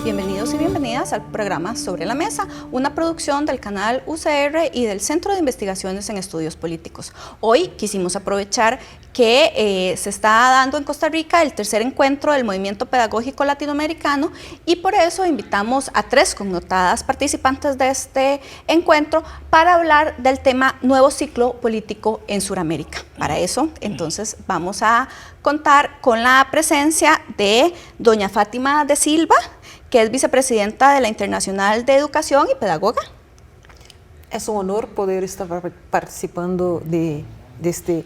Bienvenidos y bienvenidas al programa Sobre la Mesa, una producción del canal UCR y del Centro de Investigaciones en Estudios Políticos. Hoy quisimos aprovechar que se está dando en Costa Rica el tercer encuentro del Movimiento Pedagógico Latinoamericano y por eso invitamos a 3 connotadas participantes de este encuentro para hablar del tema Nuevo Ciclo Político en Suramérica. Para eso, entonces, vamos a contar con la presencia de doña Fátima de Silva, que es vicepresidenta de la Internacional de Educación y pedagoga. Es un honor poder estar participando de este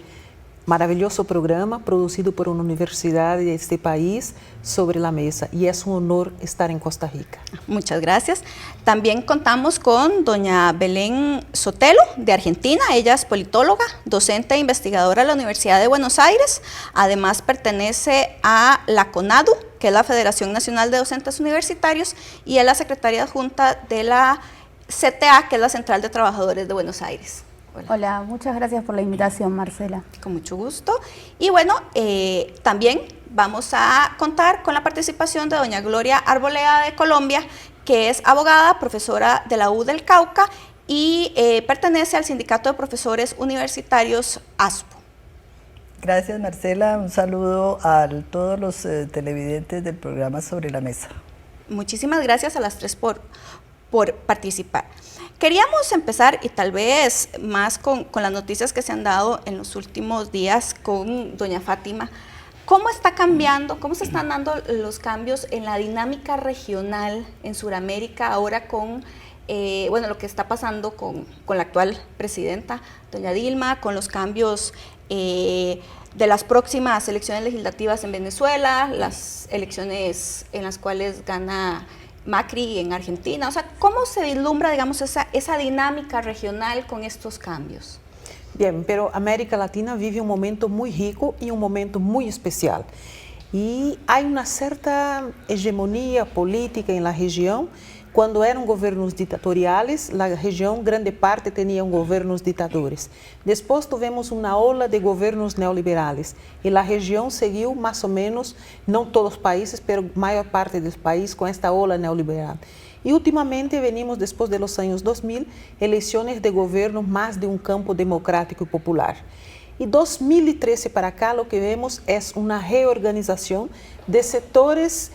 maravilloso programa producido por una universidad de este país, Sobre la Mesa, y es un honor estar en Costa Rica. Muchas gracias. También contamos con doña Belén Sotelo, de Argentina. Ella es politóloga, docente e investigadora de la Universidad de Buenos Aires. Además pertenece a la CONADU, que es la Federación Nacional de Docentes Universitarios, y es la secretaria adjunta de la CTA, que es la Central de Trabajadores de Buenos Aires. Hola, muchas gracias por la invitación, Marcela. Con mucho gusto. Y bueno, también vamos a contar con la participación de doña Gloria Arboleda de Colombia, que es abogada, profesora de la U del Cauca y pertenece al Sindicato de Profesores Universitarios ASPO. Gracias, Marcela. Un saludo a todos los televidentes del programa Sobre la Mesa. Muchísimas gracias a las 3 por participar. Queríamos empezar, y tal vez más con las noticias que se han dado en los últimos días con doña Fátima. ¿Cómo está cambiando, cómo se están dando los cambios en la dinámica regional en Sudamérica ahora con lo que está pasando con la actual presidenta, doña Dilma, con los cambios de las próximas elecciones legislativas en Venezuela, las elecciones en las cuales gana Macri en Argentina? O sea, ¿cómo se vislumbra, digamos, esa dinámica regional con estos cambios? Bien, pero América Latina vive un momento muy rico y un momento muy especial. Y hay una cierta hegemonía política en la región. Cuando eram governos ditatoriais, a região, grande parte, tinha governos ditadores. Depois tivemos uma ola de governos neoliberais e a região seguiu mais ou menos, não todos os países, mas a maior parte dos países com esta ola neoliberal. E ultimamente venimos, depois dos anos 2000, eleições de governo mais de um campo democrático e popular. E 2013 para cá, o que vemos é uma reorganização de setores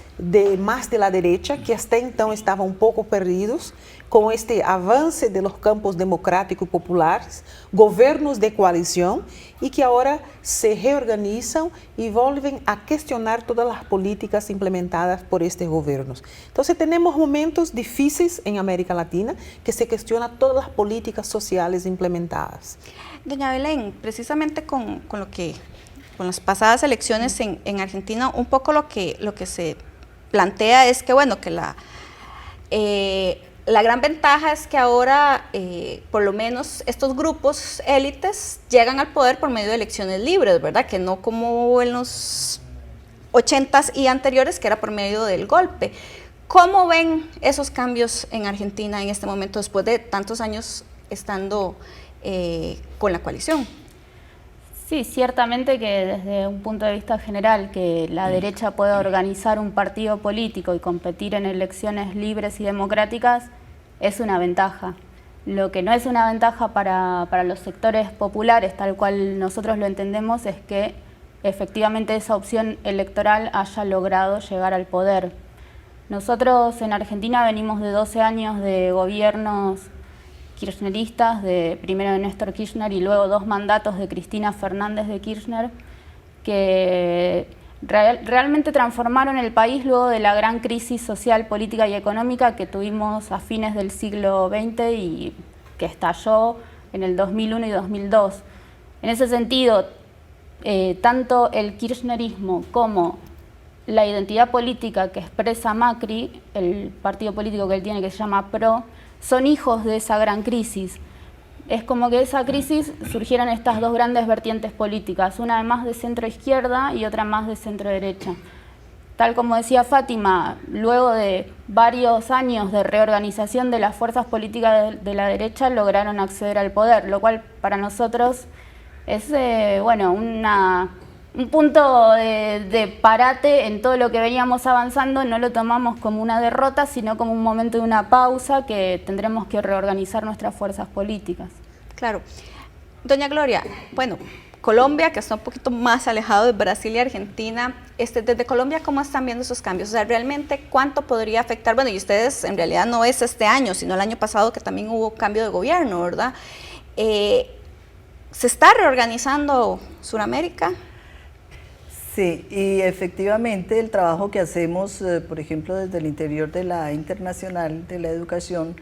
mais de la derecha, que até então estavam um pouco perdidos, com este avanço de los campos democráticos e populares, governos de coalição, e que agora se reorganizam e voltam a questionar todas as políticas implementadas por estes governos. Então, temos momentos difíceis em América Latina, que se questiona todas as políticas sociais implementadas. Doña Belén, precisamente con las pasadas elecciones en Argentina, un poco lo que se plantea es que, bueno, que la gran ventaja es que ahora, por lo menos, estos grupos élites llegan al poder por medio de elecciones libres, ¿verdad? Que no como en los 80s y anteriores, que era por medio del golpe. ¿Cómo ven esos cambios en Argentina en este momento, después de tantos años estando con la coalición? Sí, ciertamente que desde un punto de vista general, que la derecha pueda organizar un partido político y competir en elecciones libres y democráticas es una ventaja. Lo que no es una ventaja para los sectores populares, tal cual nosotros lo entendemos, es que efectivamente esa opción electoral haya logrado llegar al poder. Nosotros en Argentina venimos de 12 años de gobiernos kirchneristas, primero de Néstor Kirchner y luego 2 mandatos de Cristina Fernández de Kirchner, que realmente transformaron el país luego de la gran crisis social, política y económica que tuvimos a fines del siglo XX y que estalló en el 2001 y 2002. En ese sentido, tanto el kirchnerismo como la identidad política que expresa Macri, el partido político que él tiene que se llama PRO, son hijos de esa gran crisis. Es como que de esa crisis surgieron estas 2 grandes vertientes políticas, una más de centro-izquierda y otra más de centro-derecha. Tal como decía Fátima, luego de varios años de reorganización de las fuerzas políticas de la derecha lograron acceder al poder, lo cual para nosotros es una un punto de parate en todo lo que veníamos avanzando. No lo tomamos como una derrota, sino como un momento de una pausa que tendremos que reorganizar nuestras fuerzas políticas. Claro. Doña Gloria, bueno, Colombia, que está un poquito más alejado de Brasil y Argentina, desde Colombia, ¿cómo están viendo esos cambios? O sea, realmente, ¿cuánto podría afectar? Bueno, y ustedes, en realidad, no es este año, sino el año pasado, que también hubo cambio de gobierno, ¿verdad? ¿Se está reorganizando Sudamérica? Sí, y efectivamente el trabajo que hacemos, por ejemplo, desde el interior de la Internacional de la Educación,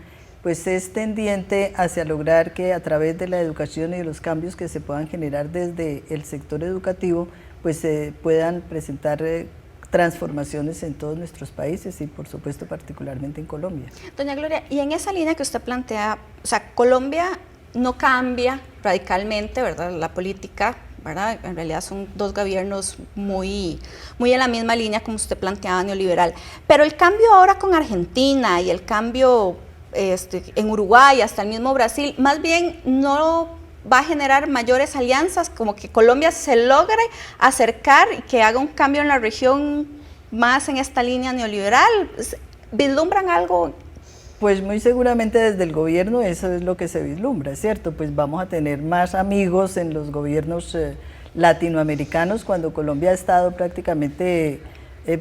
pues es tendiente hacia lograr que a través de la educación y de los cambios que se puedan generar desde el sector educativo, pues se puedan presentar transformaciones en todos nuestros países y por supuesto particularmente en Colombia. Doña Gloria, y en esa línea que usted plantea, o sea, Colombia no cambia radicalmente, ¿verdad?, la política, ¿verdad? En realidad son dos gobiernos muy en la misma línea como usted planteaba, neoliberal, pero el cambio ahora con Argentina y el cambio en Uruguay, hasta el mismo Brasil, más bien no va a generar mayores alianzas, como que Colombia se logre acercar y que haga un cambio en la región más en esta línea neoliberal. ¿Vislumbran algo? Pues muy seguramente desde el gobierno eso es lo que se vislumbra, ¿cierto? Pues vamos a tener más amigos en los gobiernos latinoamericanos, cuando Colombia ha estado prácticamente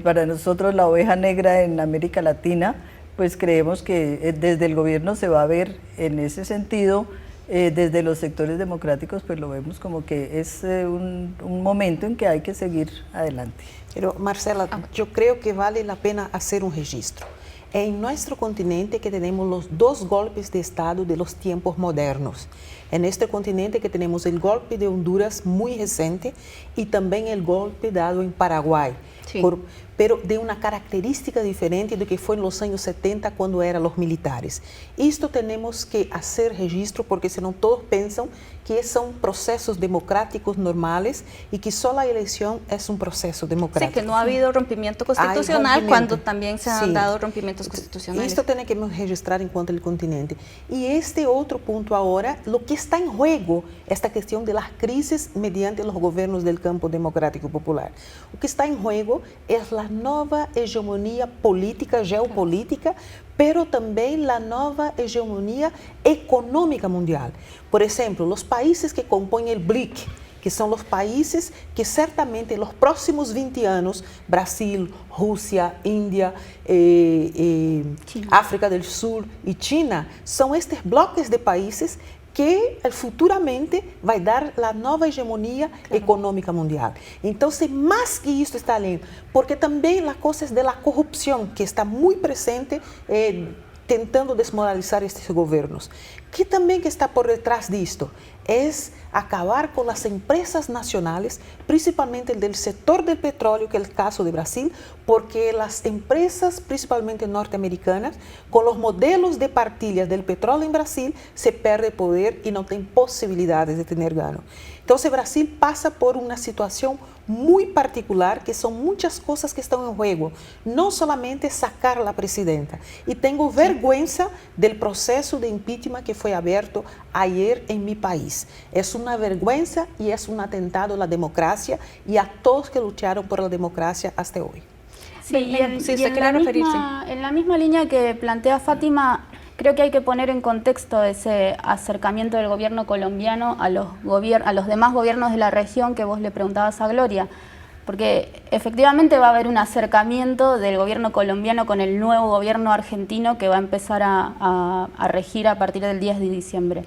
para nosotros la oveja negra en América Latina. Pues creemos que desde el gobierno se va a ver en ese sentido, desde los sectores democráticos pues lo vemos como que es un momento en que hay que seguir adelante. Pero Marcela, yo creo que vale la pena hacer un registro. En nuestro continente que tenemos los dos golpes de Estado de los tiempos modernos. En este continente que tenemos el golpe de Honduras muy reciente y también el golpe dado en Paraguay. Sí. Pero de una característica diferente de que fue en los años 70 cuando eran los militares. Esto tenemos que hacer registro porque senão todos piensan que son procesos democráticos normales y que solo la elección es un proceso democrático. Sí, que no ha habido rompimiento constitucional cuando también se han dado rompimientos constitucionales. Esto tiene que registrar en cuanto al continente. Y este otro punto ahora, lo que está en juego, esta cuestión de las crisis mediante los gobiernos del campo democrático popular. Lo que está en juego es la nueva hegemonía política, geopolítica, pero también la nueva hegemonía económica mundial. Por ejemplo, los países que componen el BRIC, que son los países que certamente en los próximos 20 años, Brasil, Rusia, India, África del Sur y China, son estos bloques de países que futuramente vai dar a nova hegemonia econômica mundial. Então, mais que isso está além, porque também as coisas da corrupção, que está muito presente, tentando desmoralizar estes governos. Que também que está por detrás disto é acabar com as empresas nacionais, principalmente do setor do petróleo, que é o caso de Brasil, porque as empresas, principalmente norte-americanas, com os modelos de partilha do petróleo em Brasil, se perde poder e não tem possibilidades de ter ganho. Então, o Brasil passa por uma situação muito particular, que são muitas coisas que estão em jogo, não somente sacar a presidenta. E tenho vergonha do processo de impeachment que foi aberto ayer em meu país. É uma vergonha e é um atentado à democracia e a todos que lutaram por a democracia até hoje. Sí, en la misma línea que plantea Fátima, creo que hay que poner en contexto ese acercamiento del gobierno colombiano a los demás gobiernos de la región que vos le preguntabas a Gloria, porque efectivamente va a haber un acercamiento del gobierno colombiano con el nuevo gobierno argentino que va a empezar a regir a partir del 10 de diciembre.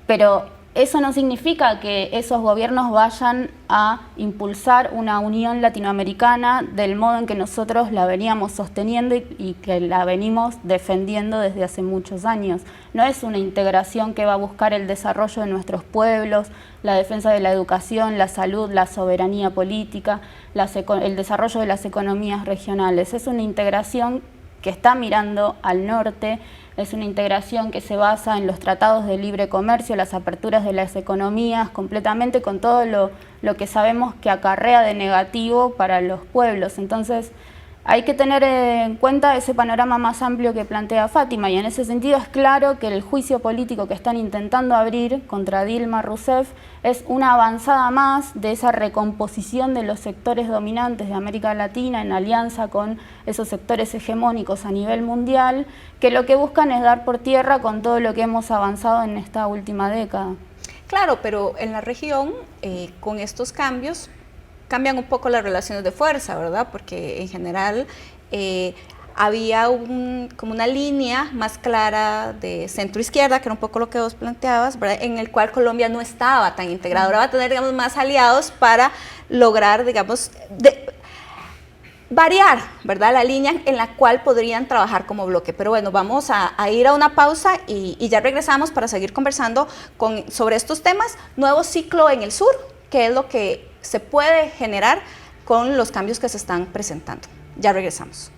Pero eso no significa que esos gobiernos vayan a impulsar una unión latinoamericana del modo en que nosotros la veníamos sosteniendo y que la venimos defendiendo desde hace muchos años. No es una integración que va a buscar el desarrollo de nuestros pueblos, la defensa de la educación, la salud, la soberanía política, el desarrollo de las economías regionales. Es una integración que está mirando al norte. Es una integración que se basa en los tratados de libre comercio, las aperturas de las economías, completamente con todo lo que sabemos que acarrea de negativo para los pueblos. Entonces, hay que tener en cuenta ese panorama más amplio que plantea Fátima, y en ese sentido es claro que el juicio político que están intentando abrir contra Dilma Rousseff es una avanzada más de esa recomposición de los sectores dominantes de América Latina en alianza con esos sectores hegemónicos a nivel mundial, que lo que buscan es dar por tierra con todo lo que hemos avanzado en esta última década. Claro, pero en la región, con estos cambios, cambian un poco las relaciones de fuerza, ¿verdad? Porque en general había como una línea más clara de centro-izquierda, que era un poco lo que vos planteabas, ¿verdad? En el cual Colombia no estaba tan integrada. Ahora va a tener, digamos, más aliados para lograr, digamos, variar, ¿verdad?, la línea en la cual podrían trabajar como bloque. Pero bueno, vamos a ir a una pausa y ya regresamos para seguir conversando sobre estos temas. Nuevo ciclo en el sur, que es lo que se puede generar con los cambios que se están presentando. Ya regresamos.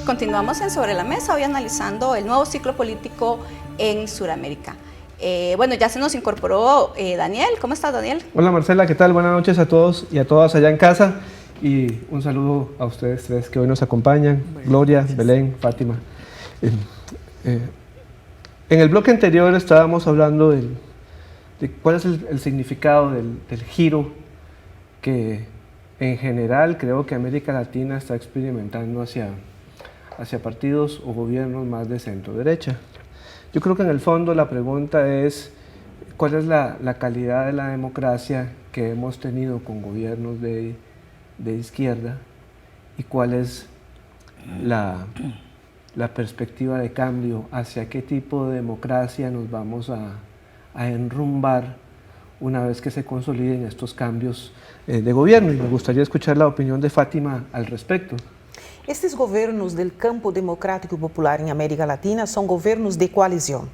Continuamos en Sobre la Mesa, hoy analizando el nuevo ciclo político en Sudamérica. Bueno, ya se nos incorporó Daniel. ¿Cómo estás, Daniel? Hola, Marcela, ¿qué tal? Buenas noches a todos y a todas allá en casa. Y un saludo a ustedes tres que hoy nos acompañan, Gloria, gracias. Belén, Fátima. En el bloque anterior estábamos hablando de cuál es el significado del giro que en general creo que América Latina está experimentando hacia partidos o gobiernos más de centro-derecha. Yo creo que en el fondo la pregunta es cuál es la calidad de la democracia que hemos tenido con gobiernos de izquierda y cuál es la perspectiva de cambio, hacia qué tipo de democracia nos vamos a enrumbar una vez que se consoliden estos cambios de gobierno. Y me gustaría escuchar la opinión de Fátima al respecto. Estes governos del campo democrático e popular em América Latina são governos de coalizão.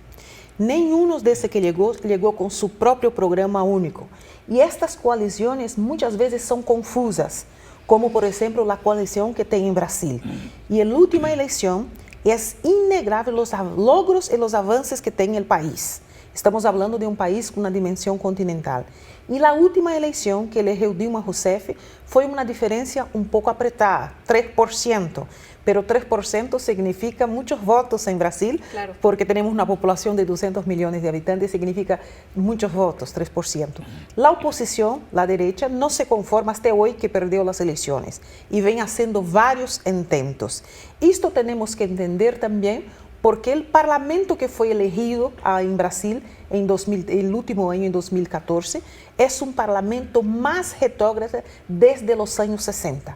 Nenhum desse que chegou com seu próprio programa único. E estas coalições muitas vezes são confusas, como por exemplo a coalição que tem em Brasil. E a última eleição é inegável os logros e os avanços que tem o país. Estamos falando de um país com uma dimensão continental. E a última eleição que elegeu Dilma Rousseff foi uma diferença um pouco apertada, 3%. Pero 3% significa muitos votos em Brasil, claro. Porque temos uma população de 200 milhões de habitantes, significa muitos votos, 3%. A oposição, a direita, não se conforma até hoje que perdeu as eleições e vem fazendo vários intentos. Isto temos que entender também porque o parlamento que foi elegido em Brasil no último ano, em 2014, é um parlamento mais retrógrado desde os anos 60.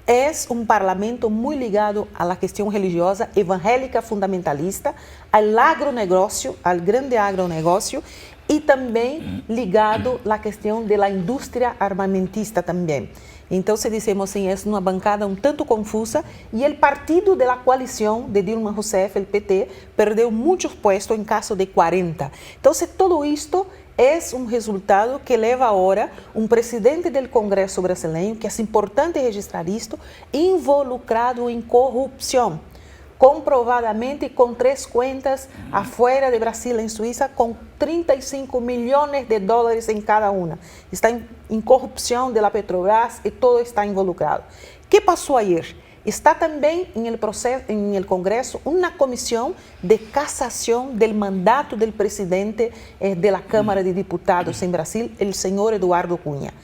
É um parlamento muito ligado à questão religiosa evangélica fundamentalista, ao agronegócio, ao grande agronegócio, e também ligado à questão da indústria armamentista também. Então, se dizemos assim, é uma bancada um tanto confusa e o partido da coalição de Dilma Rousseff, o PT, perdeu muitos postos em caso de 40. Então, todo isto é um resultado que leva agora um presidente do Congresso brasileiro, que é importante registrar isto, involucrado em corrupção. Comprovadamente com 3 contas afuera de Brasil, em Suíça, com 35 milhões de dólares em cada uma. Está em corrupção da Petrobras e todo está involucrado. O que passou ayer? Está também em el Congresso uma comissão de cassação do mandato do presidente da Câmara de Diputados em Brasil, o senhor Eduardo Cunha.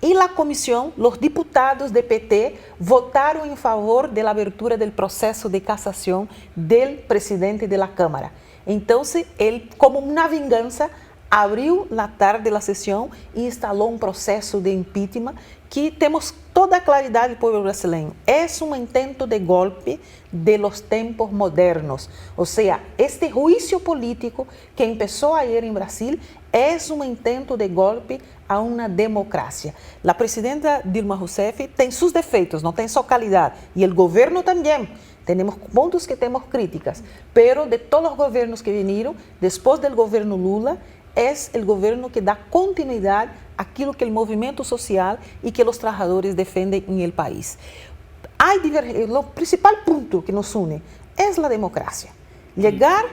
E na comissão, os deputados do PT votaram em favor da abertura do processo de cassação do presidente da Câmara. Então, ele, como uma vingança, abriu na tarde da sessão e instalou um processo de impeachment que temos toda a claridade do povo brasileiro. É um intento de golpe de los tempos modernos. Ou seja, este juízo político que começou ayer em Brasil é um intento de golpe a uma democracia. A presidenta Dilma Rousseff tem seus defeitos, não tem só qualidade. E o governo também. Temos pontos que temos críticas. Pero de todos os governos que vieram, depois do governo Lula, es el gobierno que da continuidad a aquilo que el movimiento social y que los trabajadores defienden en el país. Lo principal punto que nos une es la democracia. Llegar,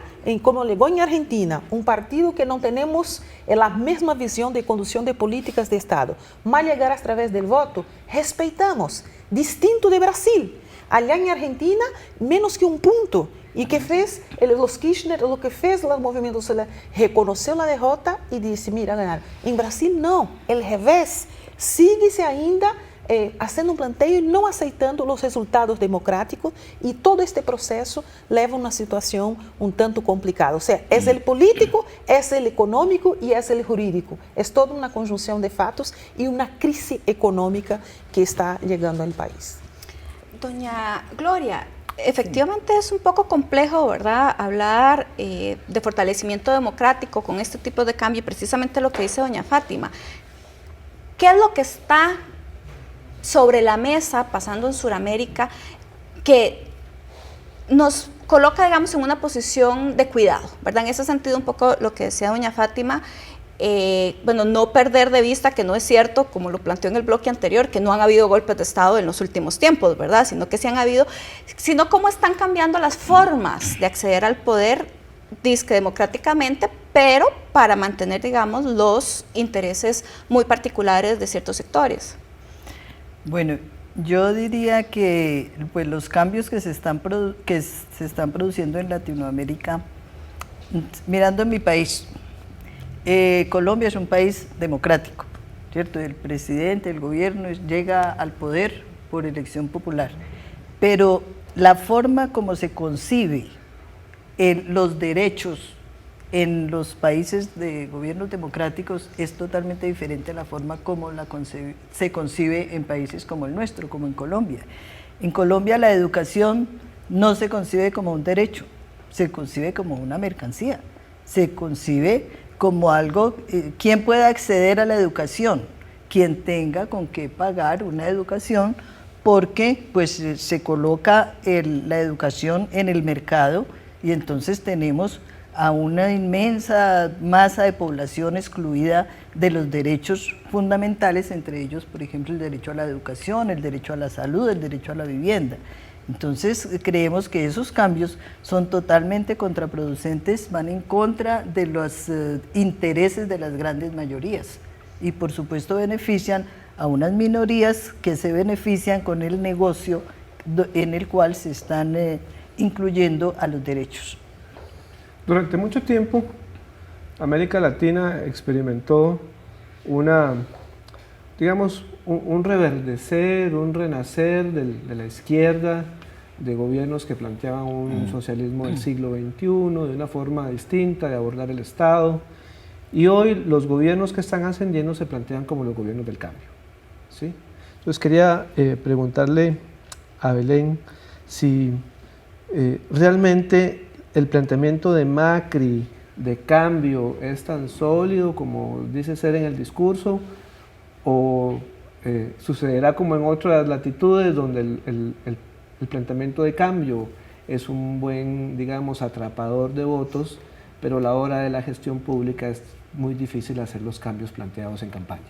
como llegó en Argentina, un partido que no tenemos la misma visión de conducción de políticas de Estado, mas llegar a través del voto, respetamos, distinto de Brasil. Allá en Argentina, menos que un punto. ¿Y qué fez los Kirchner? Lo que fez los movimientos sociales, reconoció la derrota y dice, mira, ganar. En Brasil no, el revés. Sigue-se ainda haciendo un planteo y no aceitando los resultados democráticos, y todo este proceso leva a una situación un tanto complicada. O sea, es el político, es el económico y es el jurídico. Es toda una conjunción de fatos y una crisis económica que está llegando al país. Doña Gloria, efectivamente es un poco complejo, ¿verdad?, hablar de fortalecimiento democrático con este tipo de cambio, precisamente lo que dice doña Fátima. ¿Qué es lo que está sobre la mesa pasando en Sudamérica que nos coloca, digamos, en una posición de cuidado, ¿verdad? En ese sentido, un poco lo que decía doña Fátima, bueno, no perder de vista que no es cierto, como lo planteó en el bloque anterior, que no han habido golpes de Estado en los últimos tiempos, ¿verdad? Sino que sí han habido, sino cómo están cambiando las formas de acceder al poder, disque democráticamente, pero para mantener, digamos, los intereses muy particulares de ciertos sectores. Bueno, yo diría que pues, los cambios que se están produciendo en Latinoamérica, mirando en mi país, Colombia es un país democrático, ¿cierto? El presidente, el gobierno llega al poder por elección popular, pero la forma como se concibe los derechos en los países de gobiernos democráticos es totalmente diferente a la forma como se concibe en países como el nuestro, como en Colombia. En Colombia la educación no se concibe como un derecho, se concibe como una mercancía, se concibe como algo, quien pueda acceder a la educación, quien tenga con qué pagar una educación, porque pues se coloca la educación en el mercado y entonces tenemos a una inmensa masa de población excluida de los derechos fundamentales, entre ellos, por ejemplo, el derecho a la educación, el derecho a la salud, el derecho a la vivienda. Entonces, creemos que esos cambios son totalmente contraproducentes, van en contra de los intereses de las grandes mayorías y, por supuesto, benefician a unas minorías que se benefician con el negocio en el cual se están incluyendo a los derechos. Durante mucho tiempo, América Latina experimentó un reverdecer, un renacer de la izquierda, de gobiernos que planteaban un socialismo del siglo XXI, de una forma distinta de abordar el Estado. Y hoy los gobiernos que están ascendiendo se plantean como los gobiernos del cambio, ¿sí? Entonces quería preguntarle a Belén si realmente el planteamiento de Macri de cambio es tan sólido como dice ser en el discurso, o sucederá como en otras latitudes donde el planteamiento de cambio es un buen, digamos, atrapador de votos, pero a la hora de la gestión pública es muy difícil hacer los cambios planteados en campaña.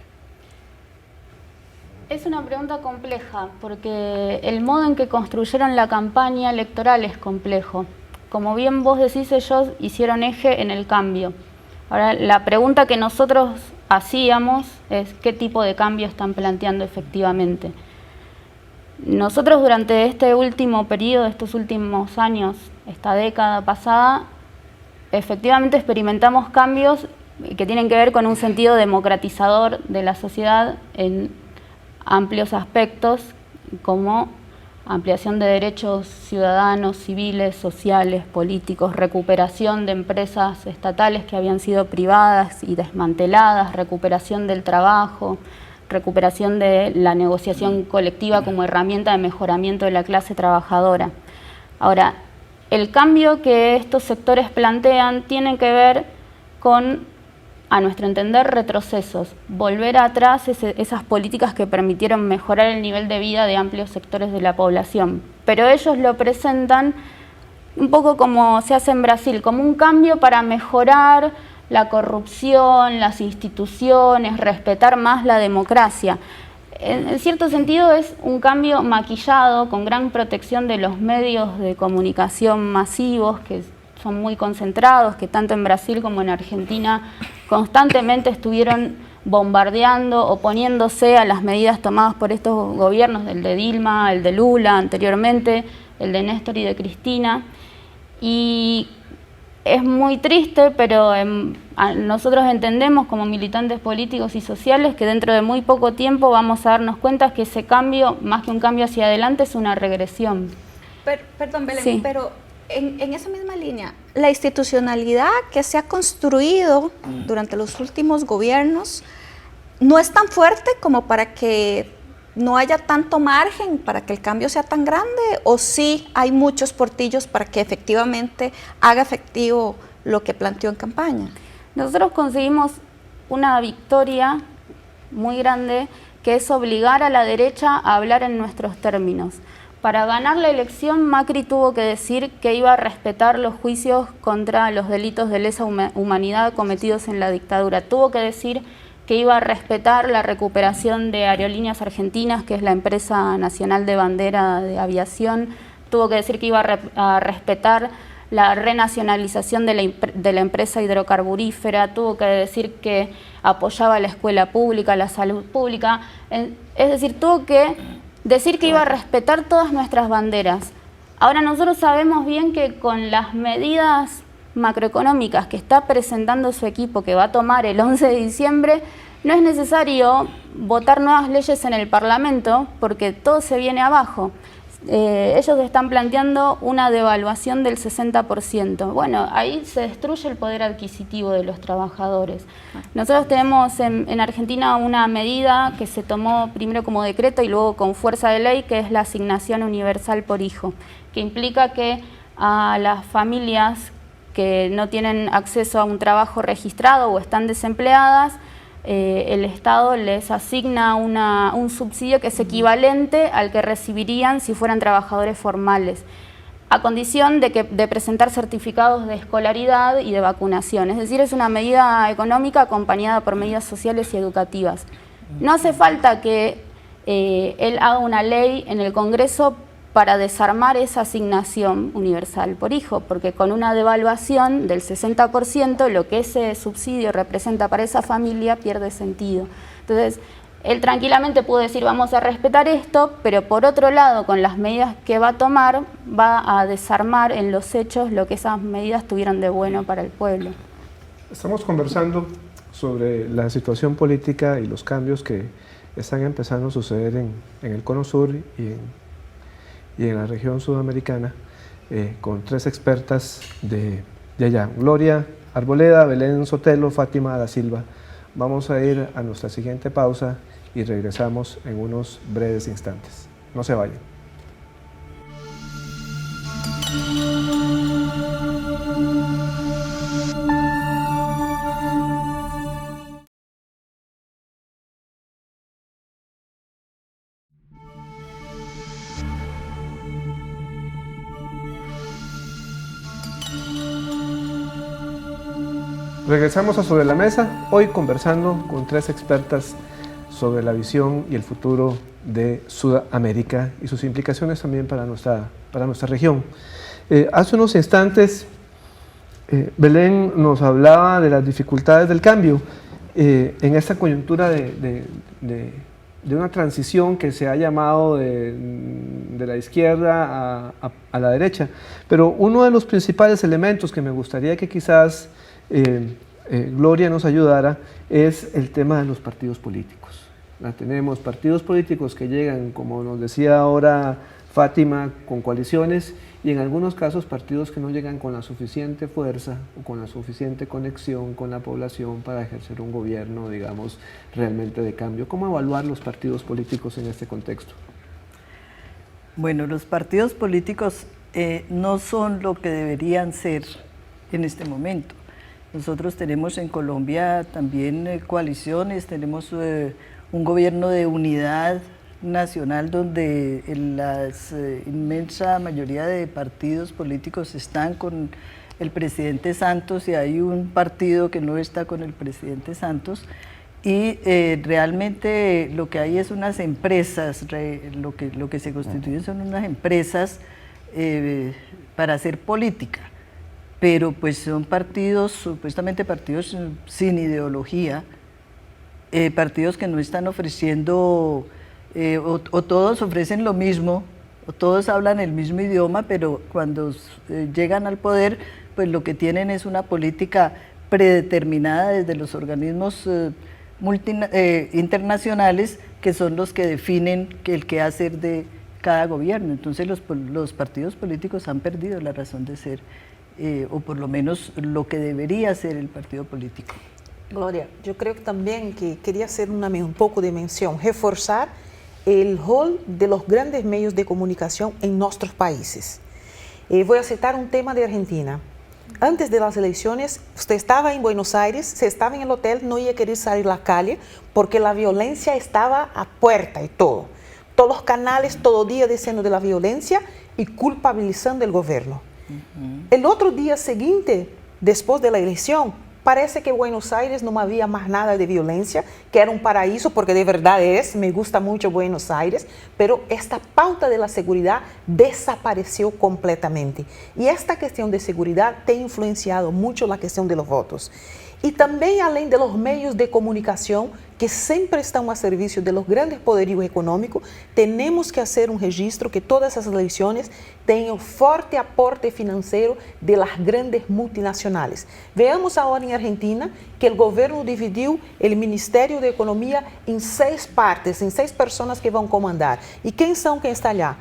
Es una pregunta compleja, porque el modo en que construyeron la campaña electoral es complejo. Como bien vos decís, ellos hicieron eje en el cambio. Ahora, la pregunta que nosotros hacíamos es qué tipo de cambio están planteando efectivamente. Nosotros durante este último periodo, estos últimos años, esta década pasada, efectivamente experimentamos cambios que tienen que ver con un sentido democratizador de la sociedad en amplios aspectos, como ampliación de derechos ciudadanos, civiles, sociales, políticos, recuperación de empresas estatales que habían sido privadas y desmanteladas, recuperación del trabajo, recuperación de la negociación colectiva como herramienta de mejoramiento de la clase trabajadora. Ahora, el cambio que estos sectores plantean tiene que ver con, a nuestro entender, retrocesos, volver atrás esas políticas que permitieron mejorar el nivel de vida de amplios sectores de la población. Pero ellos lo presentan un poco como se hace en Brasil, como un cambio para mejorar la corrupción, las instituciones, respetar más la democracia. En cierto sentido es un cambio maquillado con gran protección de los medios de comunicación masivos que son muy concentrados, que tanto en Brasil como en Argentina constantemente estuvieron bombardeando, oponiéndose a las medidas tomadas por estos gobiernos, el de Dilma, el de Lula anteriormente, el de Néstor y de Cristina. Y es muy triste, pero nosotros entendemos como militantes políticos y sociales que dentro de muy poco tiempo vamos a darnos cuenta que ese cambio, más que un cambio hacia adelante, es una regresión. Perdón, Belén, Sí. pero en esa misma línea, la institucionalidad que se ha construido durante los últimos gobiernos no es tan fuerte como para que no haya tanto margen para que el cambio sea tan grande, o sí hay muchos portillos para que efectivamente haga efectivo lo que planteó en campaña. Nosotros conseguimos una victoria muy grande, que es obligar a la derecha a hablar en nuestros términos. Para ganar la elección, Macri tuvo que decir que iba a respetar los juicios contra los delitos de lesa humanidad cometidos en la dictadura. Tuvo que decir que iba a respetar la recuperación de Aerolíneas Argentinas, que es la empresa nacional de bandera de aviación. Tuvo que decir que iba a respetar la renacionalización de la empresa hidrocarburífera. Tuvo que decir que apoyaba la escuela pública, la salud pública. Es decir, tuvo que decir que iba a respetar todas nuestras banderas. Ahora nosotros sabemos bien que con las medidas macroeconómicas que está presentando su equipo, que va a tomar el 11 de diciembre, no es necesario votar nuevas leyes en el Parlamento porque todo se viene abajo. Ellos están planteando una devaluación del 60%. Bueno, ahí se destruye el poder adquisitivo de los trabajadores. Nosotros tenemos en Argentina una medida que se tomó primero como decreto y luego con fuerza de ley, que es la asignación universal por hijo, que implica que a las familias que no tienen acceso a un trabajo registrado o están desempleadas, el Estado les asigna un subsidio que es equivalente al que recibirían si fueran trabajadores formales, a condición de presentar certificados de escolaridad y de vacunación. Es decir, es una medida económica acompañada por medidas sociales y educativas. No hace falta que él haga una ley en el Congreso para desarmar esa asignación universal por hijo, porque con una devaluación del 60%, lo que ese subsidio representa para esa familia pierde sentido. Entonces, él tranquilamente pudo decir, vamos a respetar esto, pero por otro lado, con las medidas que va a tomar, va a desarmar en los hechos lo que esas medidas tuvieron de bueno para el pueblo. Estamos conversando sobre la situación política y los cambios que están empezando a suceder en el Cono Sur y en la región sudamericana, con tres expertas de allá: Gloria Arboleda, Belén Sotelo, Fátima da Silva. Vamos a ir a nuestra siguiente pausa y regresamos en unos breves instantes. No se vayan. Regresamos a Sobre la Mesa, hoy conversando con tres expertas sobre la visión y el futuro de Sudamérica y sus implicaciones también para nuestra región. Hace unos instantes Belén nos hablaba de las dificultades del cambio en esta coyuntura de una transición que se ha llamado de la izquierda a la derecha, pero uno de los principales elementos que me gustaría que quizás Gloria nos ayudara es el tema de los partidos políticos. Tenemos partidos políticos que llegan, como nos decía ahora Fátima, con coaliciones, y en algunos casos partidos que no llegan con la suficiente fuerza o con la suficiente conexión con la población para ejercer un gobierno, digamos, realmente de cambio. ¿Cómo evaluar los partidos políticos en este contexto? Bueno, los partidos políticos no son lo que deberían ser en este momento. Nosotros tenemos en Colombia también coaliciones, tenemos un gobierno de unidad nacional donde la inmensa mayoría de partidos políticos están con el presidente Santos y hay un partido que no está con el presidente Santos. Y realmente lo que hay es unas empresas, lo que se constituyen son unas empresas para hacer política, pero pues son partidos, supuestamente partidos sin ideología, partidos que no están ofreciendo, o todos ofrecen lo mismo, o todos hablan el mismo idioma, pero cuando llegan al poder, pues lo que tienen es una política predeterminada desde los organismos internacionales, que son los que definen el qué hacer de cada gobierno. Entonces los partidos políticos han perdido la razón de ser, o por lo menos lo que debería ser el partido político. Gloria, yo creo que también que quería hacer un poco de mención, reforzar el rol de los grandes medios de comunicación en nuestros países. Voy a citar un tema de Argentina. Antes de las elecciones, usted estaba en Buenos Aires, se estaba en el hotel, no iba a querer salir a la calle porque la violencia estaba a puerta y todo. Todos los canales todo día diciendo de la violencia y culpabilizando el gobierno. El otro día siguiente, después de la elección, parece que Buenos Aires no había más nada de violencia, que era un paraíso, porque de verdad me gusta mucho Buenos Aires, pero esta pauta de la seguridad desapareció completamente. Y esta cuestión de seguridad te ha influenciado mucho la cuestión de los votos. Y también, além de los medios de comunicación, que siempre están a servicio de los grandes poderíos económicos, tenemos que hacer un registro que todas esas elecciones tengan fuerte aporte financiero de las grandes multinacionales. Veamos ahora en Argentina que el gobierno dividió el Ministerio de Economía en 6 partes, en 6 personas que van a comandar. ¿Y quién son quien está allá?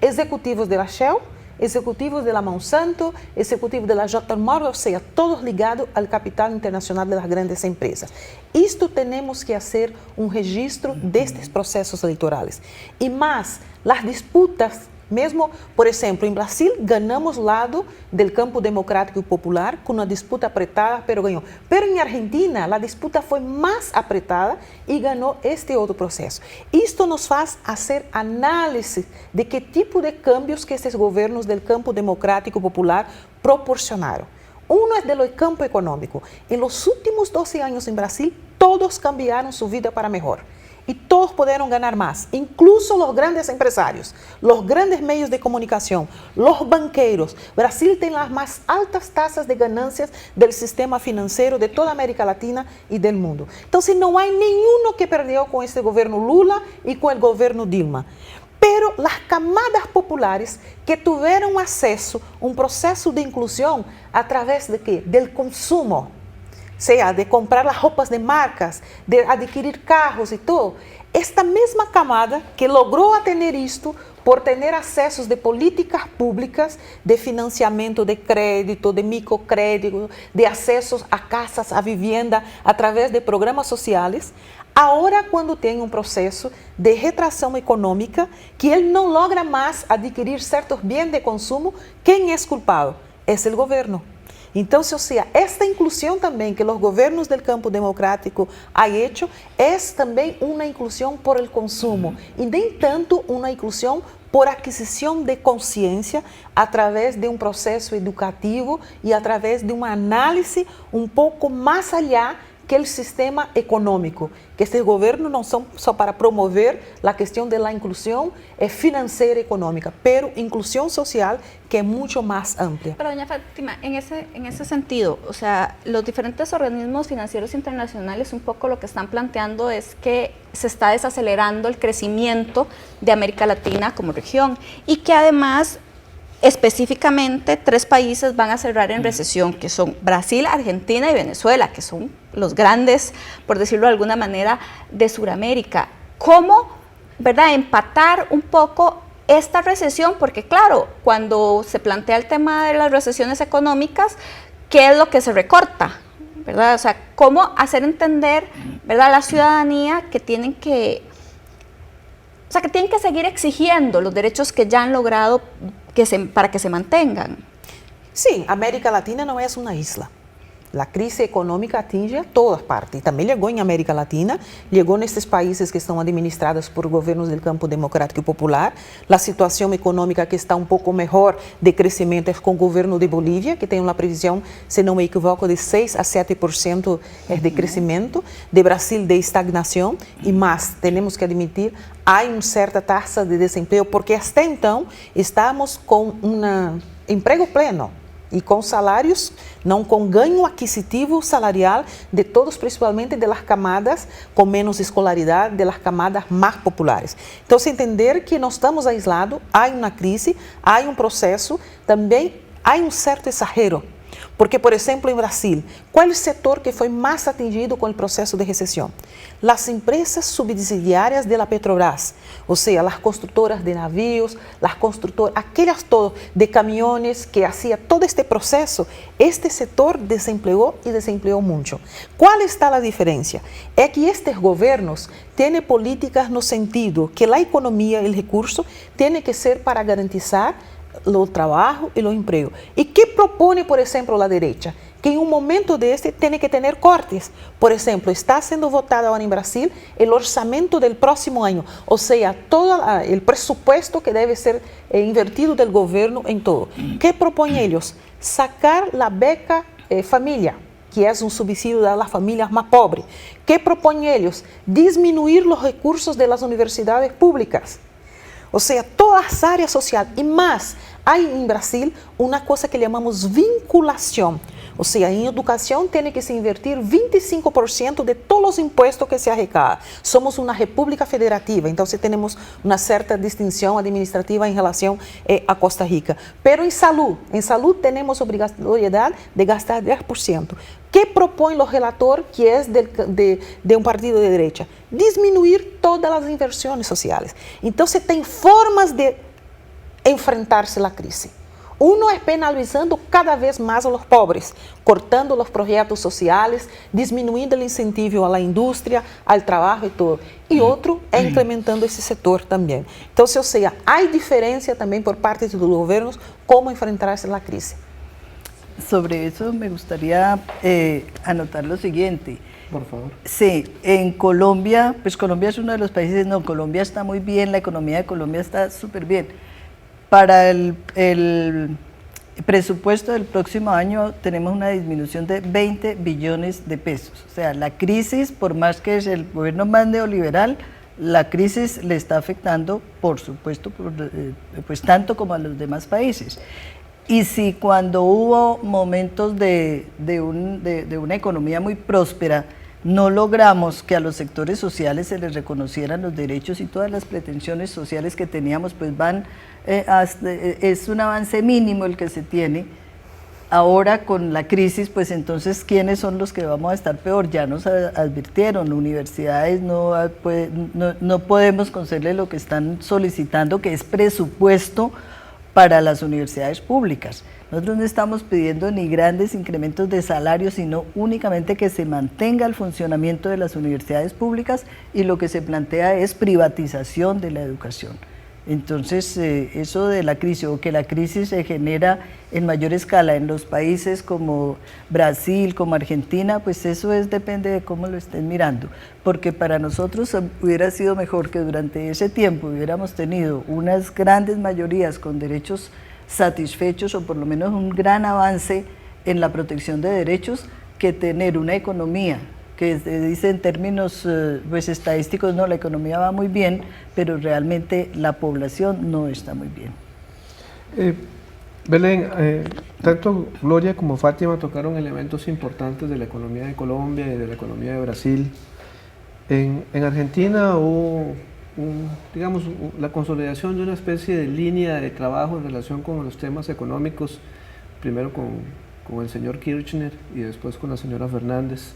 Ejecutivos de la Shell, ejecutivos de la Monsanto, ejecutivos de la JP Morgan, o sea, todos ligados al capital internacional de las grandes empresas. Esto tenemos que hacer un registro de estos procesos electorales. Y más, las disputas, mesmo, por ejemplo, en Brasil ganamos lado del campo democrático y popular con una disputa apretada, pero ganó. Pero en Argentina la disputa fue más apretada y ganó este otro proceso. Esto nos hace hacer análisis de qué tipo de cambios que estos gobiernos del campo democrático y popular proporcionaron. Uno es del campo económico. En los últimos 12 años en Brasil, todos cambiaron su vida para mejor. Y todos pudieron ganar más, incluso los grandes empresarios, los grandes medios de comunicación, los banqueros. Brasil tiene las más altas tasas de ganancias del sistema financiero de toda América Latina y del mundo. Entonces no hay ninguno que perdió con este gobierno Lula y con el gobierno Dilma. Pero las camadas populares que tuvieron acceso a un proceso de inclusión a través de ¿qué? Del consumo, sea de comprar las ropas de marcas, de adquirir carros y todo. Esta misma camada que logró tener esto por tener accesos de políticas públicas, de financiamiento de crédito, de microcrédito, de accesos a casas, a vivienda, a través de programas sociales, ahora cuando tem um processo de retração econômica, que ele não logra mais adquirir certos bens de consumo, quem é culpado? É o governo. Então, ou seja, esta inclusão também que os governos do campo democrático han hecho é também uma inclusão por el consumo e nem tanto uma inclusão por aquisição de consciência através de um processo educativo e através de uma análise um pouco mais allá que o sistema econômico, que estes governos não são só para promover a questão da inclusão financeira e econômica, pero inclusão social que é muito mais amplia. Pero doña Fátima, en ese sentido, o sea, los diferentes organismos financieros internacionales un poco lo que están planteando es que se está desacelerando el crecimiento de América Latina como región y que además específicamente 3 países van a cerrar en recesión, que son Brasil, Argentina y Venezuela, que son los grandes, por decirlo de alguna manera, de Sudamérica. ¿Cómo, verdad, empatar un poco esta recesión? Porque claro, cuando se plantea el tema de las recesiones económicas, ¿qué es lo que se recorta? ¿Verdad? O sea, ¿cómo hacer entender, verdad, a la ciudadanía que tienen que, o sea, que tienen que seguir exigiendo los derechos que ya han logrado para que se mantengan? Sim, América Latina não é uma isla. La crisis económica atinge a todas partes. También llegó en América Latina, llegó en estos países que están administrados por gobiernos del campo democrático y popular. La situación económica que está un poco mejor de crecimiento es con el gobierno de Bolivia, que tiene una previsión, si no me equivoco, de 6 a 7% de crecimiento. De Brasil, de estagnación y más. Tenemos que admitir, hay una cierta tasa de desempleo, porque hasta entonces estamos con un empleo pleno. E com salários, não com ganho aquisitivo salarial de todos, principalmente das camadas com menos escolaridade, das camadas mais populares. Então, se entender que não estamos aislados, há uma crise, há um processo, também há um certo exagero. Porque, por exemplo, em Brasil, qual é o setor que foi mais atingido com o processo de recessão? As empresas subsidiárias da Petrobras, ou seja, as construtoras de navios, as construtoras, aquelas todas de caminhões que hacía todo este processo, este setor desempregou e desempregou muito. Qual está a diferença? É que estes governos têm políticas no sentido que a economia e o recurso têm que ser para garantizar o trabalho e o emprego. E que propõe, por exemplo, a direita? Que em um momento deste tem que ter cortes. Por exemplo, está sendo votado agora em Brasil o orçamento do próximo ano, ou seja, todo o presupuesto que deve ser invertido do governo em todo. Que propõem eles? Sacar a beca família, que é um subsídio das famílias mais pobres. Que propõem eles? Diminuir os recursos das universidades públicas. Ou seja, todas as áreas sociais e mais. Há em Brasil uma coisa que chamamos vinculação. Ou seja, em educação tem que se invertir 25% de todos os impostos que se arrecada. Somos uma república federativa, então temos uma certa distinção administrativa em relação a Costa Rica. Pero em saúde temos obrigatoriedade de gastar 10%. Que propõe o relator, que é de um partido de direita? Diminuir todas as inversões sociais. Então, tem formas de enfrentar-se à crise. Uno é penalizando cada vez mais os pobres, cortando os projetos sociais, diminuindo o incentivo à indústria, ao trabalho e tudo. E outro é implementando esse setor também. Então, ou seja, há diferença também por parte dos governos como enfrentar-se à crise. Sobre eso me gustaría anotar lo siguiente. Por favor. Sí, en Colombia, pues Colombia es uno de los países, no, Colombia está muy bien, la economía de Colombia está súper bien. Para el presupuesto del próximo año tenemos una disminución de 20 billones de pesos. O sea, la crisis, por más que es el gobierno más neoliberal, la crisis le está afectando, por supuesto, pues tanto como a los demás países. Y si cuando hubo momentos de una economía muy próspera, no logramos que a los sectores sociales se les reconocieran los derechos y todas las pretensiones sociales que teníamos, pues es un avance mínimo el que se tiene. Ahora con la crisis, pues entonces, ¿quiénes son los que vamos a estar peor? Ya nos advirtieron, universidades no podemos concederle lo que están solicitando, que es presupuesto para las universidades públicas. Nosotros no estamos pidiendo ni grandes incrementos de salarios, sino únicamente que se mantenga el funcionamiento de las universidades públicas, y lo que se plantea es privatización de la educación. Entonces, eso de la crisis, o que la crisis se genera en mayor escala en los países como Brasil, como Argentina, pues eso depende de cómo lo estén mirando, porque para nosotros hubiera sido mejor que durante ese tiempo hubiéramos tenido unas grandes mayorías con derechos satisfechos, o por lo menos un gran avance en la protección de derechos, que tener una economía que se dice en términos pues estadísticos, no, la economía va muy bien, pero realmente la población no está muy bien. Belén, tanto Gloria como Fátima tocaron elementos importantes de la economía de Colombia y de la economía de Brasil. En Argentina hubo, digamos, la consolidación de una especie de línea de trabajo en relación con los temas económicos, primero con el señor Kirchner y después con la señora Fernández.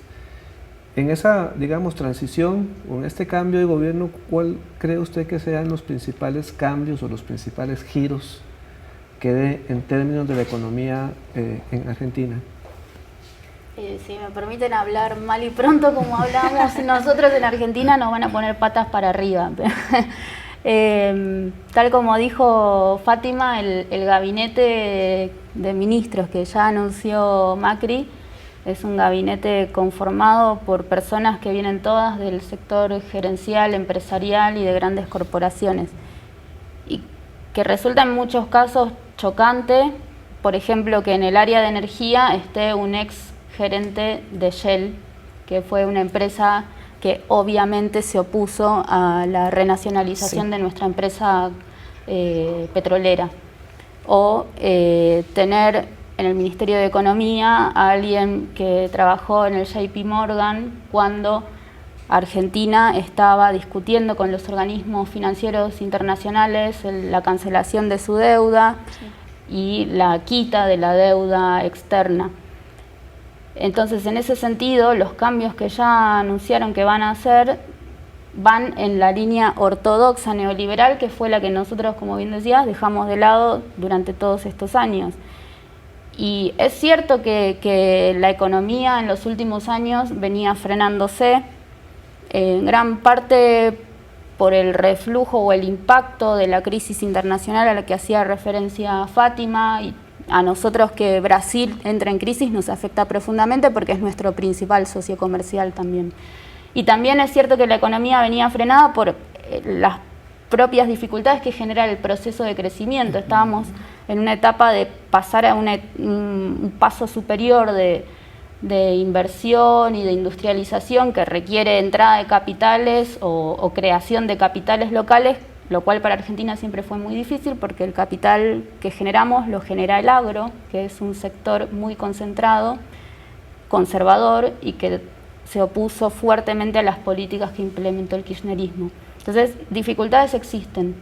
En esa, digamos, transición, o en este cambio de gobierno, ¿cuál cree usted que sean los principales cambios o los principales giros que dé en términos de la economía en Argentina? Si me permiten hablar mal y pronto como hablamos nosotros en Argentina, nos van a poner patas para arriba. Tal como dijo Fátima, el gabinete de ministros que ya anunció Macri Es un gabinete conformado por personas que vienen todas del sector gerencial, empresarial y de grandes corporaciones. Y que resulta en muchos casos chocante, por ejemplo, que en el área de energía esté un ex gerente de Shell, que fue una empresa que obviamente se opuso a la renacionalización de nuestra empresa petrolera. O tener en el Ministerio de Economía a alguien que trabajó en el JP Morgan cuando Argentina estaba discutiendo con los organismos financieros internacionales la cancelación de su deuda y la quita de la deuda externa. Entonces, en ese sentido, los cambios que ya anunciaron que van a hacer van en la línea ortodoxa neoliberal, que fue la que nosotros, como bien decías, dejamos de lado durante todos estos años. Y es cierto que la economía en los últimos años venía frenándose, en gran parte por el reflujo o el impacto de la crisis internacional a la que hacía referencia Fátima, y a nosotros que Brasil entra en crisis nos afecta profundamente porque es nuestro principal socio comercial también. Y también es cierto que la economía venía frenada por las propias dificultades que genera el proceso de crecimiento. Estábamos en una etapa de pasar a un paso superior de inversión y de industrialización que requiere entrada de capitales o creación de capitales locales, lo cual para Argentina siempre fue muy difícil porque el capital que generamos lo genera el agro, que es un sector muy concentrado, conservador y que se opuso fuertemente a las políticas que implementó el kirchnerismo. Entonces, dificultades existen.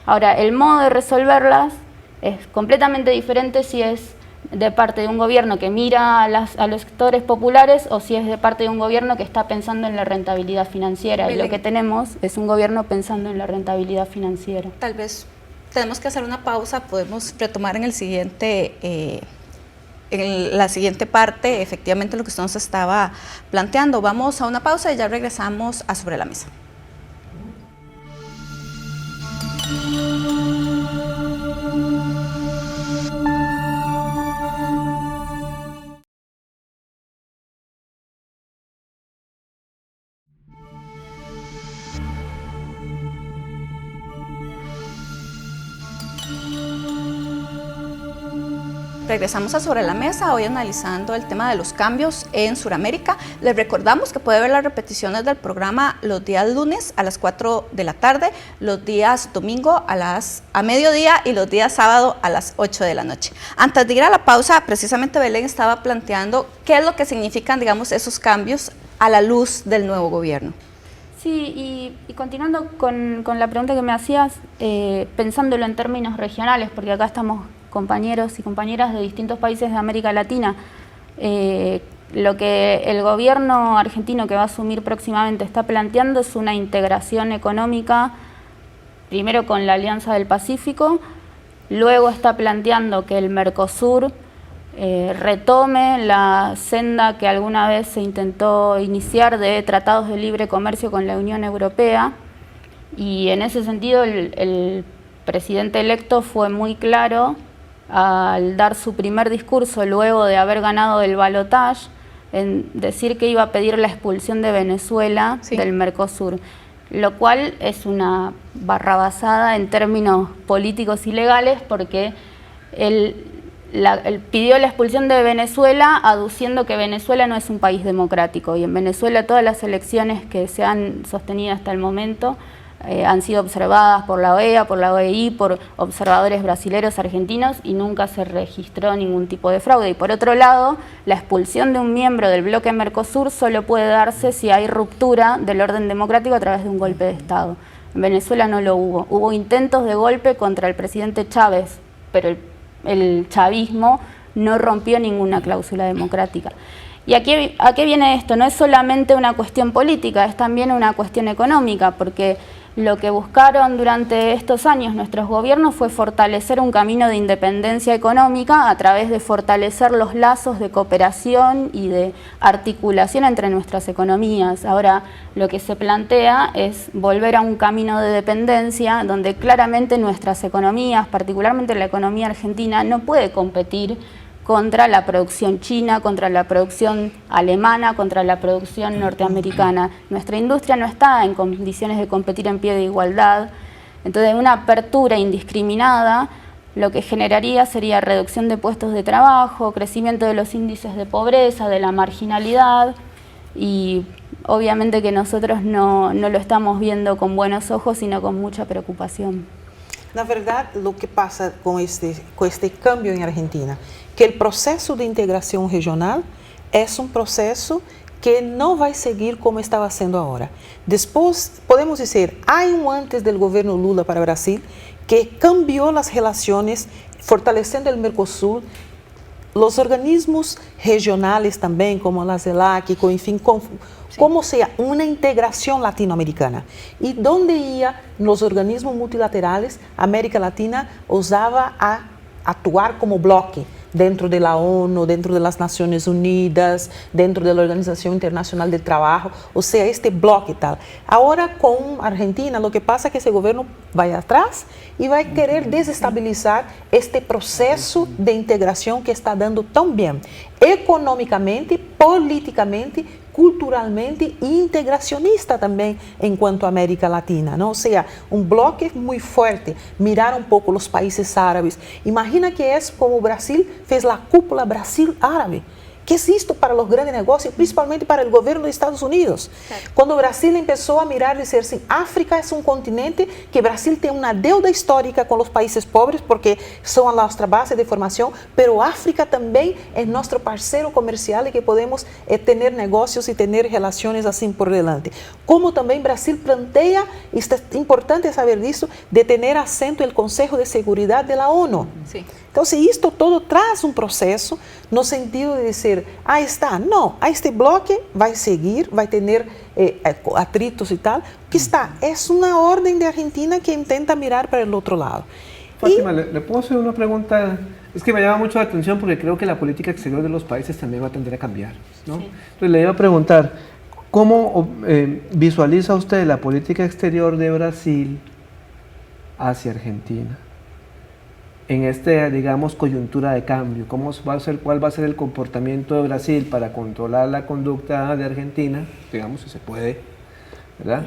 Ahora, el modo de resolverlas es completamente diferente si es de parte de un gobierno que mira a los sectores populares o si es de parte de un gobierno que está pensando en la rentabilidad financiera. Belén. Y lo que tenemos es un gobierno pensando en la rentabilidad financiera. Tal vez tenemos que hacer una pausa, podemos retomar en el siguiente... en la siguiente parte, efectivamente, lo que usted nos estaba planteando. Vamos a una pausa y ya regresamos a Sobre la Mesa. Regresamos a Sobre la Mesa, hoy analizando el tema de los cambios en Sudamérica. Les recordamos que puede ver las repeticiones del programa los días lunes a las 4 de la tarde, los días domingo a mediodía y los días sábado a las 8 de la noche. Antes de ir a la pausa, precisamente Belén estaba planteando qué es lo que significan, digamos, esos cambios a la luz del nuevo gobierno. Sí, y continuando con la pregunta que me hacías, pensándolo en términos regionales, porque acá estamos compañeros y compañeras de distintos países de América Latina. Lo que el gobierno argentino que va a asumir próximamente está planteando es una integración económica, primero con la Alianza del Pacífico, luego está planteando que el Mercosur retome la senda que alguna vez se intentó iniciar de tratados de libre comercio con la Unión Europea, y en ese sentido el presidente electo fue muy claro al dar su primer discurso luego de haber ganado el balotaje en decir que iba a pedir la expulsión de Venezuela del Mercosur, lo cual es una barrabasada en términos políticos y legales porque él pidió la expulsión de Venezuela aduciendo que Venezuela no es un país democrático, y en Venezuela todas las elecciones que se han sostenido hasta el momento han sido observadas por la OEA, por la OEI, por observadores brasileños, argentinos, y nunca se registró ningún tipo de fraude. Y por otro lado, la expulsión de un miembro del bloque Mercosur solo puede darse si hay ruptura del orden democrático a través de un golpe de Estado. En Venezuela no lo hubo. Hubo intentos de golpe contra el presidente Chávez, pero el chavismo no rompió ninguna cláusula democrática. ¿Y a qué viene esto? No es solamente una cuestión política, es también una cuestión económica, porque lo que buscaron durante estos años nuestros gobiernos fue fortalecer un camino de independencia económica a través de fortalecer los lazos de cooperación y de articulación entre nuestras economías. Ahora lo que se plantea es volver a un camino de dependencia donde claramente nuestras economías, particularmente la economía argentina, no puede competir contra la producción china, contra la producción alemana, contra la producción norteamericana. Nuestra industria no está en condiciones de competir en pie de igualdad. Entonces, una apertura indiscriminada lo que generaría sería reducción de puestos de trabajo, crecimiento de los índices de pobreza, de la marginalidad, y obviamente que nosotros no lo estamos viendo con buenos ojos, sino con mucha preocupación. Na verdade, o que passa com este câmbio em Argentina, que o processo de integração regional é um processo que não vai seguir como estava sendo agora. Depois, podemos dizer, há antes do governo Lula para o Brasil que cambiou as relações, fortalecendo o Mercosul, os organismos regionais também, como a CELAC, enfim, como seja uma integração latino-americana. E onde ia nos organismos multilaterais, a América Latina usava a atuar como bloque dentro da ONU, dentro das Nações Unidas, dentro da Organização Internacional do Trabalho, ou seja, este bloque e tal. Agora, com a Argentina, o que passa é que esse governo vai atrás e vai querer desestabilizar este processo de integração que está dando tão bem, economicamente, politicamente, culturalmente e integracionista também enquanto América Latina, não? Ou seja, um bloco muito forte, mirar um pouco os países árabes. Imagina que é como o Brasil fez a cúpula Brasil-Árabe. Que é isto para os grandes negócios, principalmente para o governo dos Estados Unidos. Quando o Brasil começou a mirar e dizer assim, África é um continente que o Brasil tem uma deuda histórica com os países pobres, porque são a nossa base de formação, mas a África também é nosso parceiro comercial e que podemos ter negócios e ter relações assim por delante. Como também o Brasil planteia, é importante saber disso, de ter assento no Conselho de Seguridade da ONU. Sí. Então, isto todo traz um processo no sentido de dizer, está, não, este bloco vai seguir, vai ter atritos e tal, que está, é uma ordem de Argentina que tenta mirar para o outro lado. Fátima, ¿le puedo hacer una pregunta? Es que me llama mucho la atención porque creo que la política exterior de los países también va a tender a cambiar, ¿no? Sí. Entonces le iba a preguntar, ¿cómo visualiza usted la política exterior de Brasil hacia Argentina? En esta, digamos, coyuntura de cambio, ¿cuál va a ser el comportamiento de Brasil para controlar la conducta de Argentina? Digamos, si se puede, ¿verdad?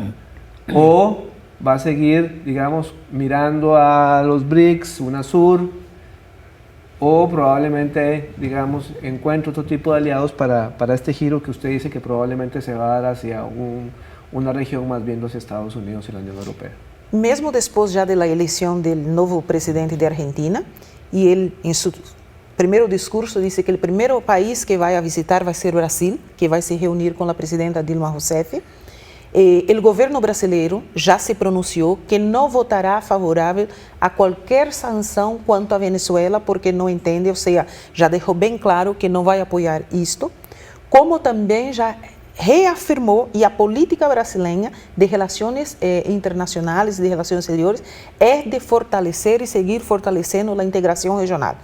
O va a seguir, digamos, mirando a los BRICS, UNASUR, o probablemente, digamos, encuentre otro tipo de aliados para este giro que usted dice que probablemente se va a dar hacia una región más bien los Estados Unidos y la Unión Europea. Mesmo depois já da eleição do novo presidente da Argentina, e ele, em seu primeiro discurso, disse que o primeiro país que vai a visitar vai ser o Brasil, que vai se reunir com a presidenta Dilma Rousseff. O governo brasileiro já se pronunciou que não votará favorável a qualquer sanção quanto à Venezuela, porque não entende, ou seja, já deixou bem claro que não vai apoiar isto, como também já reafirmou, e a política brasileira de relações internacionais, de relações exteriores, é de fortalecer e seguir fortalecendo a integração regional.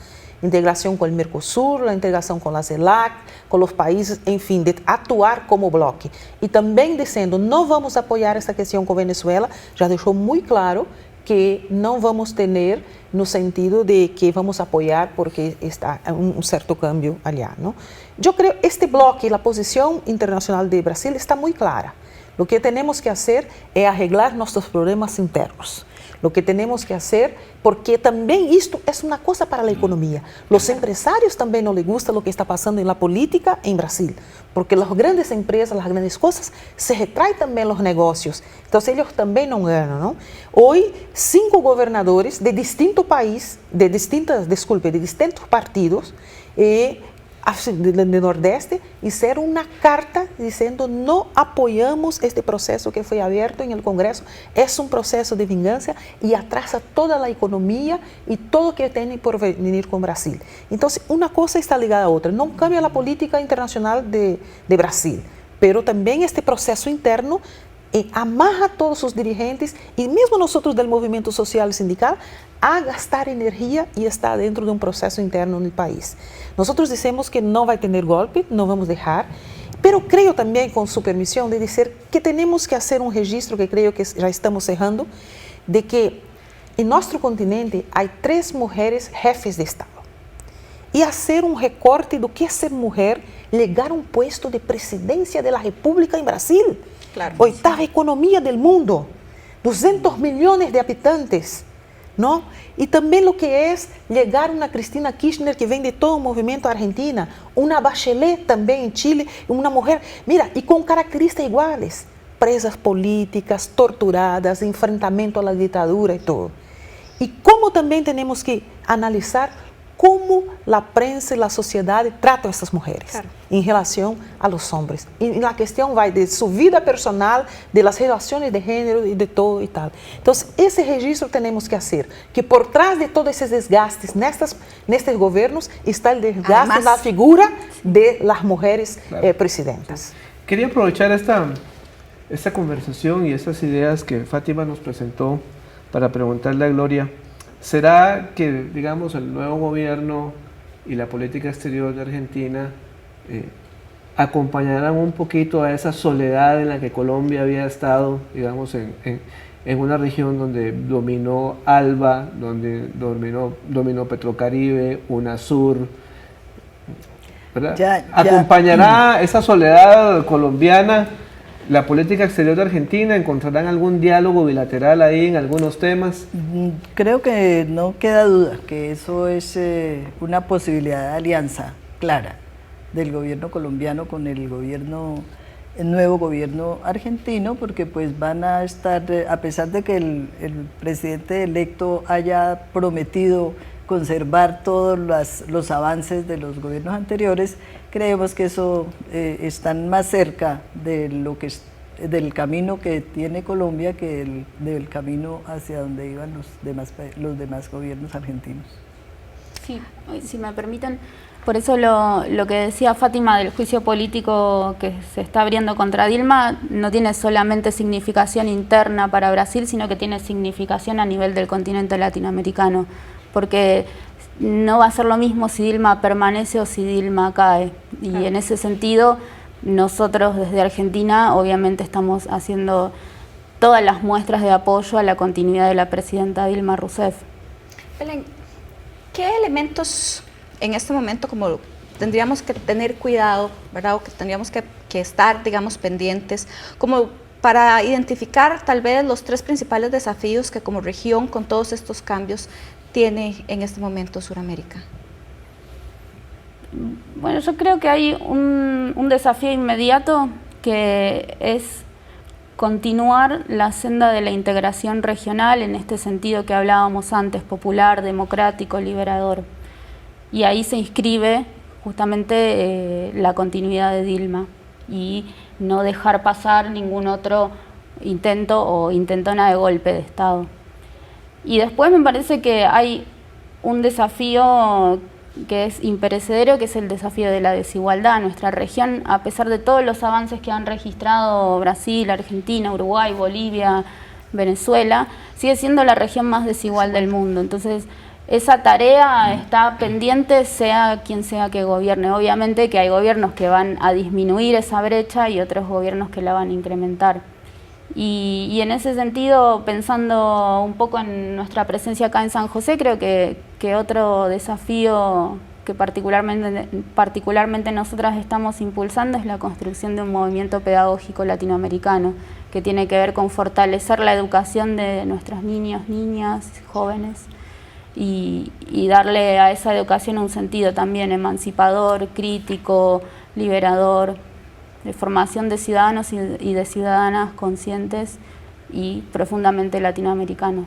Integração com o Mercosul, a integração com a CELAC, com os países, enfim, de atuar como bloco. E também dizendo, não vamos apoiar essa questão com a Venezuela, já deixou muito claro que não vamos ter no sentido de que vamos apoiar porque está um certo câmbio ali, não? Eu creio que este bloco e a posição internacional do Brasil está muito clara. O que temos que fazer é arreglar nossos problemas internos. O que temos que fazer, porque também isto é uma coisa para a economia. Os empresários também não les gusta o que está passando na política em Brasil, porque as grandes empresas, as grandes coisas, se retraem também os negócios. Então, eles também não ganham, não? Hoje, 5 governadores de distintos países, de distintos partidos, do Nordeste, fizeram uma carta dizendo não apoiamos este processo que foi aberto no Congresso, é um processo de vingança e atrasa toda a economia e tudo que tem por vir com o Brasil. Então, uma coisa está ligada à outra, não cambia a política internacional de Brasil, mas também este processo interno amarra todos os dirigentes e mesmo nós do movimento social e sindical a gastar energia e estar dentro de um processo interno no país. Nós dizemos que não vai ter golpe, não vamos deixar, mas creio também, com sua permissão, de dizer que temos que fazer um registro, que creio que já estamos cerrando, de que em nosso continente há 3 mulheres jefes de Estado. e fazer um recorte do que é ser mulher, chegar a um puesto de presidência da República em Brasil. Claro. Oitava economia do mundo, 200 milhões de habitantes, não? E também o que é chegar uma Cristina Kirchner que vem de todo o movimento argentina, uma Bachelet também em Chile, uma mulher, mira, e com características iguais, presas políticas, torturadas, enfrentamento à ditadura e tudo. E como também temos que analisar como a prensa e a sociedade tratam essas mulheres, claro, em relação a los homens. E a questão vai de sua vida personal, de las relações de gênero e de todo e tal. Então, esse registro temos que fazer, que por trás de todos esses desgastes nestes governos está o desgaste na figura de las mulheres, claro, presidentas. Quería aprovechar esta conversación y estas ideas que Fátima nos presentó para preguntarle a Gloria. ¿Será que, digamos, el nuevo gobierno y la política exterior de Argentina acompañarán un poquito a esa soledad en la que Colombia había estado, digamos, en una región donde dominó ALBA, donde dominó Petrocaribe, UNASUR, ¿verdad? ¿Acompañará esa soledad colombiana la política exterior de Argentina? ¿Encontrarán algún diálogo bilateral ahí en algunos temas? Creo que no queda duda que eso es una posibilidad de alianza clara del gobierno colombiano con el nuevo gobierno argentino, porque pues van a estar, a pesar de que el presidente electo haya prometido conservar todos los avances de los gobiernos anteriores, creemos que eso están más cerca de del camino que tiene Colombia que del camino hacia donde iban los demás gobiernos argentinos. Sí, si me permiten, por eso lo que decía Fátima del juicio político que se está abriendo contra Dilma no tiene solamente significación interna para Brasil, sino que tiene significación a nivel del continente latinoamericano, porque no va a ser lo mismo si Dilma permanece o si Dilma cae. Y en ese sentido, nosotros desde Argentina obviamente estamos haciendo todas las muestras de apoyo a la continuidad de la presidenta Dilma Rousseff. Belén, ¿qué elementos en este momento como tendríamos que tener cuidado, ¿verdad? O que tendríamos que estar, digamos, pendientes, como para identificar tal vez los 3 principales desafíos que como región con todos estos cambios tiene en este momento Sudamérica? Bueno, yo creo que hay un desafío inmediato que es continuar la senda de la integración regional en este sentido que hablábamos antes, popular, democrático, liberador. Y ahí se inscribe justamente la continuidad de Dilma y no dejar pasar ningún otro intento o intentona de golpe de Estado. Y después me parece que hay un desafío que es imperecedero, que es el desafío de la desigualdad. Nuestra región, a pesar de todos los avances que han registrado Brasil, Argentina, Uruguay, Bolivia, Venezuela, sigue siendo la región más desigual del mundo. Entonces, esa tarea está pendiente, sea quien sea que gobierne. Obviamente que hay gobiernos que van a disminuir esa brecha y otros gobiernos que la van a incrementar. Y en ese sentido, pensando un poco en nuestra presencia acá en San José, creo que otro desafío que particularmente nosotras estamos impulsando es la construcción de un movimiento pedagógico latinoamericano que tiene que ver con fortalecer la educación de nuestros niños, niñas, jóvenes y darle a esa educación un sentido también emancipador, crítico, liberador, de formación de ciudadanos y de ciudadanas conscientes y profundamente latinoamericanos.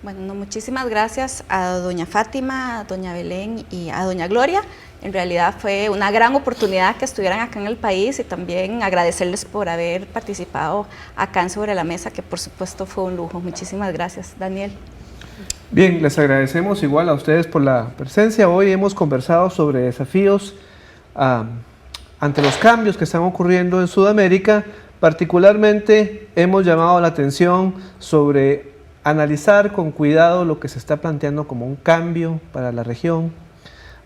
Bueno, muchísimas gracias a doña Fátima, a doña Belén y a doña Gloria. En realidad fue una gran oportunidad que estuvieran acá en el país y también agradecerles por haber participado acá en Sobre la Mesa, que por supuesto fue un lujo. Muchísimas gracias, Daniel. Bien, les agradecemos igual a ustedes por la presencia. Hoy hemos conversado sobre desafíos ante los cambios que están ocurriendo en Sudamérica. Particularmente hemos llamado la atención sobre analizar con cuidado lo que se está planteando como un cambio para la región.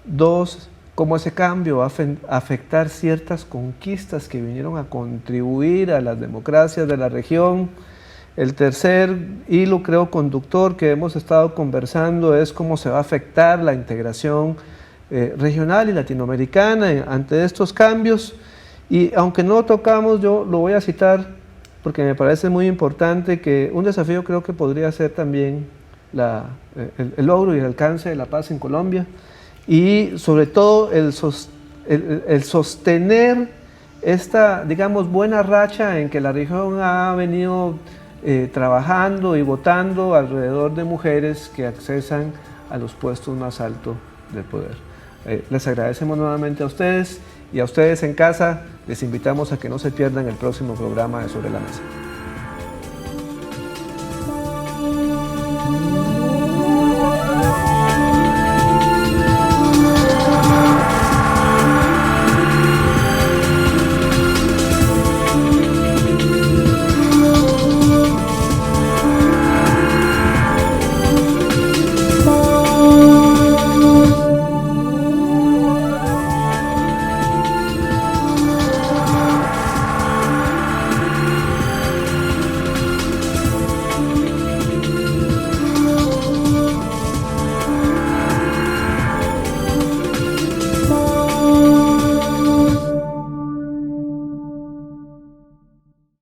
2, cómo ese cambio va a afectar ciertas conquistas que vinieron a contribuir a las democracias de la región. El tercer hilo, creo, conductor que hemos estado conversando es cómo se va a afectar la integración regional y latinoamericana ante estos cambios. Y aunque no tocamos, yo lo voy a citar porque me parece muy importante, que un desafío creo que podría ser también el logro y el alcance de la paz en Colombia, y sobre todo el sostener esta, digamos, buena racha en que la región ha venido trabajando y votando alrededor de mujeres que accesan a los puestos más altos del poder. Les agradecemos nuevamente a ustedes, y a ustedes en casa les invitamos a que no se pierdan el próximo programa de Sobre la Mesa.